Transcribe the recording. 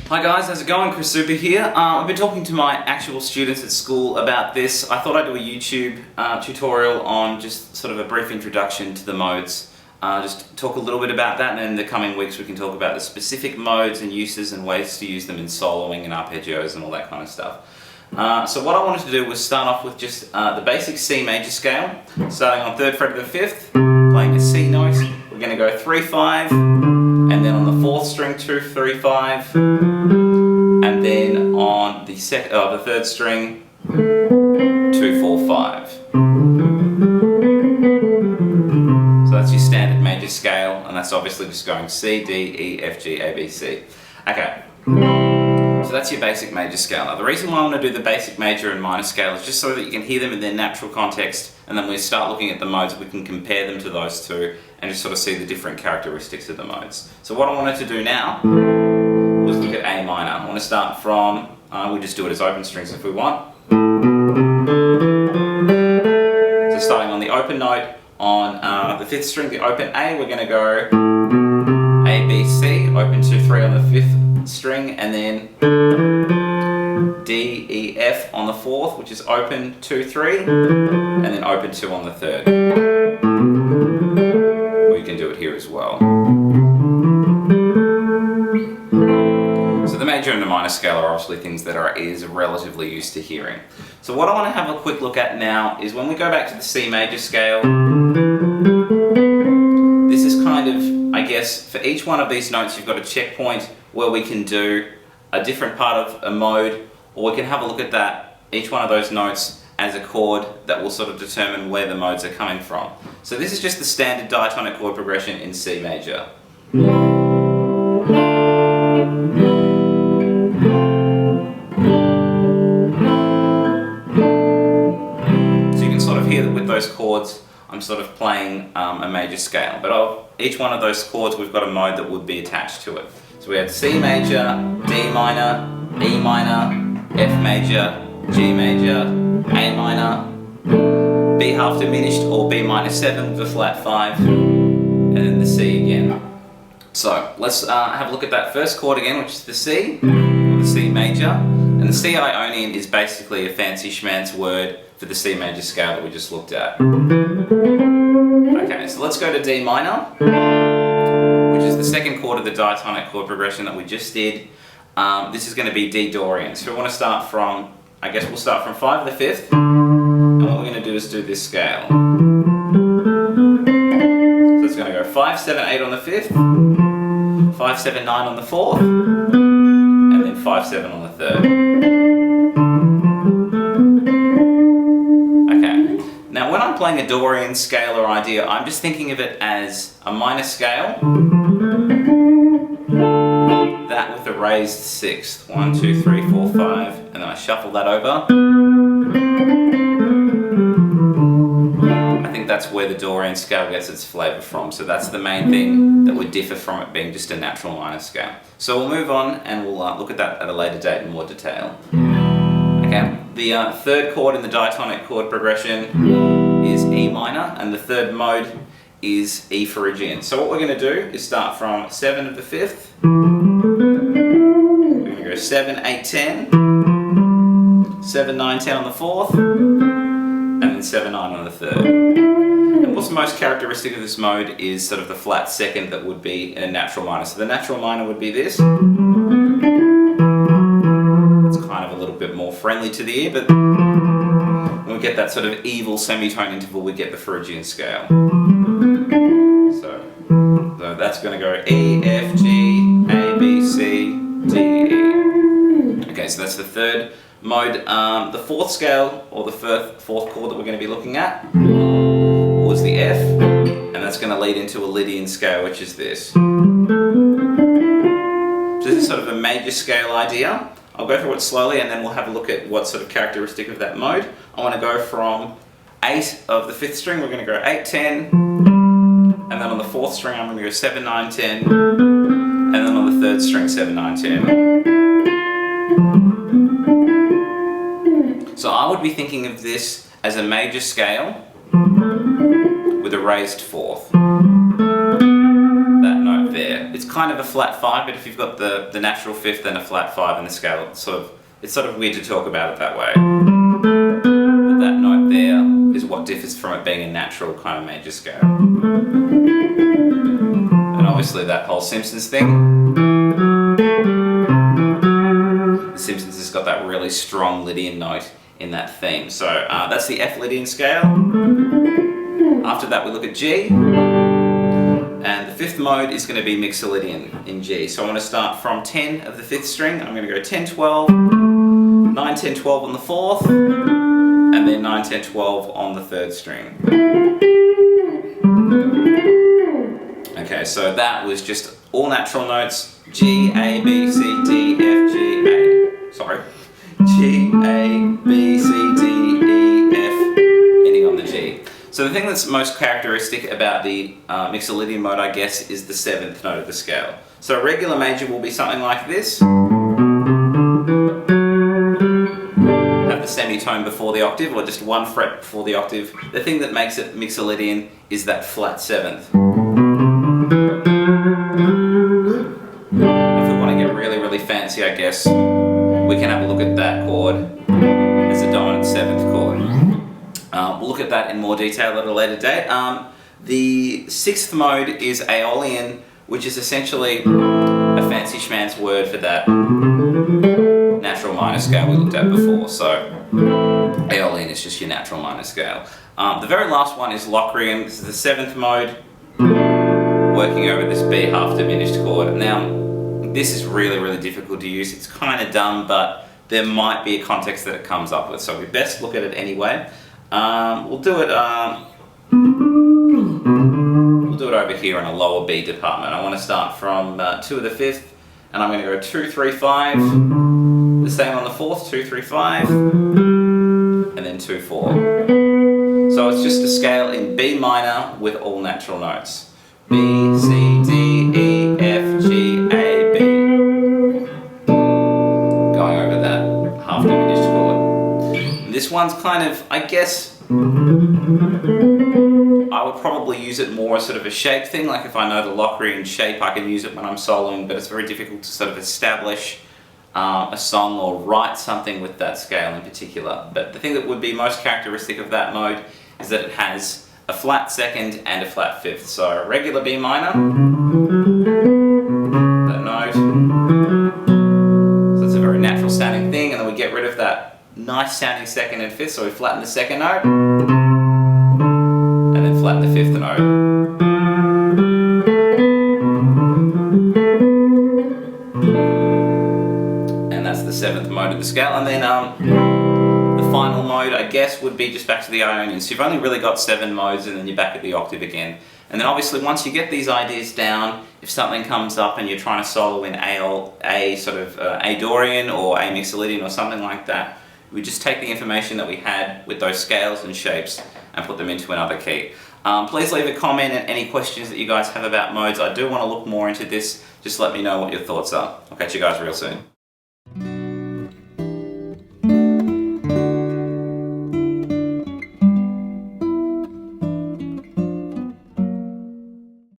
Hi guys, how's it going? Chris Zoupa here. I've been talking to my actual students at school about this. I thought I'd do a YouTube tutorial on just sort of a brief introduction to the modes. Just talk a little bit about that, and in the coming weeks we can talk about the specific modes and uses and ways to use them in soloing and arpeggios and all that kind of stuff. So what I wanted to do was start off with just the basic C major scale, starting on 3rd fret of the 5th, playing a C note. We're going to go 3-5, and then on the 4th string 2-3-5, and then on the 3rd string 2-4-5. So that's your standard major scale, and that's obviously just going C, D, E, F, G, A, B, C. Okay. So that's your basic major scale. Now the reason why I want to do the basic major and minor scale is just so that you can hear them in their natural context, and then when we start looking at the modes we can compare them to those two and just sort of see the different characteristics of the modes. So what I wanted to do now was look at A minor. I want to start from, we'll just do it as open strings if we want. So starting on the open note on the 5th string, the open A, we're going to go A, B, C, open 2-3 on the 5th string, and then D, E, F on the 4th, which is open 2-3, and then open 2 on the 3rd. Or you can do it here as well. So the major and the minor scale are obviously things that our ears are relatively used to hearing. So what I want to have a quick look at now is when we go back to the C major scale, this is kind of, I guess, for each one of these notes you've got a checkpoint where we can do a different part of a mode, or we can have a look at that, each one of those notes as a chord that will sort of determine where the modes are coming from. So this is just the standard diatonic chord progression in C major. So you can sort of hear that with those chords I'm sort of playing a major scale, but of each one of those chords we've got a mode that would be attached to it. So we had C major, D minor, E minor, F major, G major, A minor, B half diminished or B minor 7 with a flat 5, and then the C again. So let's have a look at that first chord again, which is the C, or the C major. And the C Ionian is basically a fancy schmancy word for the C major scale that we just looked at. Okay, so let's go to D minor, which is the second chord of the diatonic chord progression that we just did. This is going to be D Dorian. So we want to start from, I guess we'll start from 5 to the 5th, and what we're going to do is do this scale. So it's going to go 5, 7, 8 on the 5th, 5, 7, 9 on the 4th, and then 5, 7 on the 3rd. Okay, now when I'm playing a Dorian scale or idea, I'm just thinking of it as a minor scale, that with a raised 6th, 1, 2, 3, 4, 5, and then I shuffle that over. I think that's where the Dorian scale gets its flavour from, so that's the main thing that would differ from it being just a natural minor scale. So we'll move on and we'll look at that at a later date in more detail. Okay, the third chord in the diatonic chord progression is E minor, and the third mode is E Phrygian. So what we're going to do is start from 7 of the 5th, we're going to go 7, 8, 10, 7, 9, 10 on the 4th, and then 7, 9 on the 3rd. And what's most characteristic of this mode is sort of the flat second that would be in a natural minor. So the natural minor would be this. It's kind of a little bit more friendly to the ear, but when we get that sort of evil semitone interval we get the Phrygian scale. So that's going to go E, F, G, A, B, C, D, E. Okay, so that's the third mode. The fourth scale, or the fourth chord that we're going to be looking at, was the F, and that's going to lead into a Lydian scale, which is this. So this is sort of a major scale idea. I'll go through it slowly and then we'll have a look at what's sort of characteristic of that mode. I want to go from 8 of the 5th string, we're going to go 8, 10, and then on the 4th string I'm going to go 7, 9, 10, and then on the 3rd string 7, 9, 10. So I would be thinking of this as a major scale with a raised 4th. That note there. It's kind of a flat 5, but if you've got the natural fifth and a flat 5 in the scale, it's sort of weird to talk about it that way. But that note there is what differs from it being a natural kind of major scale. And obviously that whole Simpsons thing. The Simpsons has got that really strong Lydian note in that theme. So that's the F-Lydian scale. After that we look at G. And the fifth mode is going to be Mixolydian in G. So I'm going to start from 10 of the 5th string. I'm going to go 10, 12, 9, 10, 12 on the 4th, and then 9, 10, 12 on the 3rd string. Okay, so that was just all natural notes. G, A, B, C, D, F, G, A. Sorry. G, A, B, C, D, E, F, ending on the G. So the thing that's most characteristic about the Mixolydian mode, I guess, is the 7th note of the scale. So a regular major will be something like this. Have the semitone before the octave, or just one fret before the octave. The thing that makes it Mixolydian is that flat 7th. If we want to get really, really fancy, I guess, we can have a look at that chord as a dominant 7th chord. We'll look at that in more detail at a later date. The 6th mode is Aeolian, which is essentially a fancy schman's word for that natural minor scale we looked at before. So Aeolian is just your natural minor scale. The very last one is Locrian. This is the 7th mode, working over this B half diminished chord. Now, this is really, really difficult to use. It's kind of dumb, but there might be a context that it comes up with, so we best look at it anyway. We'll do it over here in a lower B department. I want to start from 2 of the 5th, and I'm going to go 2, 3, 5. The same on the 4th, 2, 3, 5, and then 2, 4. So it's just a scale in B minor with all natural notes. B, C, D, E, F, G, A, B. Going over that half diminished chord. This one's kind of, I guess, I would probably use it more as sort of a shape thing. Like if I know the Locrian shape, I can use it when I'm soloing, but it's very difficult to sort of establish a song or write something with that scale in particular. But the thing that would be most characteristic of that mode is that it has a flat 2nd and a flat 5th. So regular B minor, that note. So it's a very natural sounding thing, and then we get rid of that nice sounding 2nd and 5th, so we flatten the 2nd note, and then flatten the 5th note. And that's the 7th mode of the scale. And then the final mode, I guess, would be just back to the Ionian. So you've only really got 7 modes, and then you're back at the octave again. And then obviously once you get these ideas down, if something comes up and you're trying to solo in A Dorian or A Mixolydian or something like that, we just take the information that we had with those scales and shapes and put them into another key. Please leave a comment and any questions that you guys have about modes. I do want to look more into this. Just let me know what your thoughts are. I'll catch you guys real soon.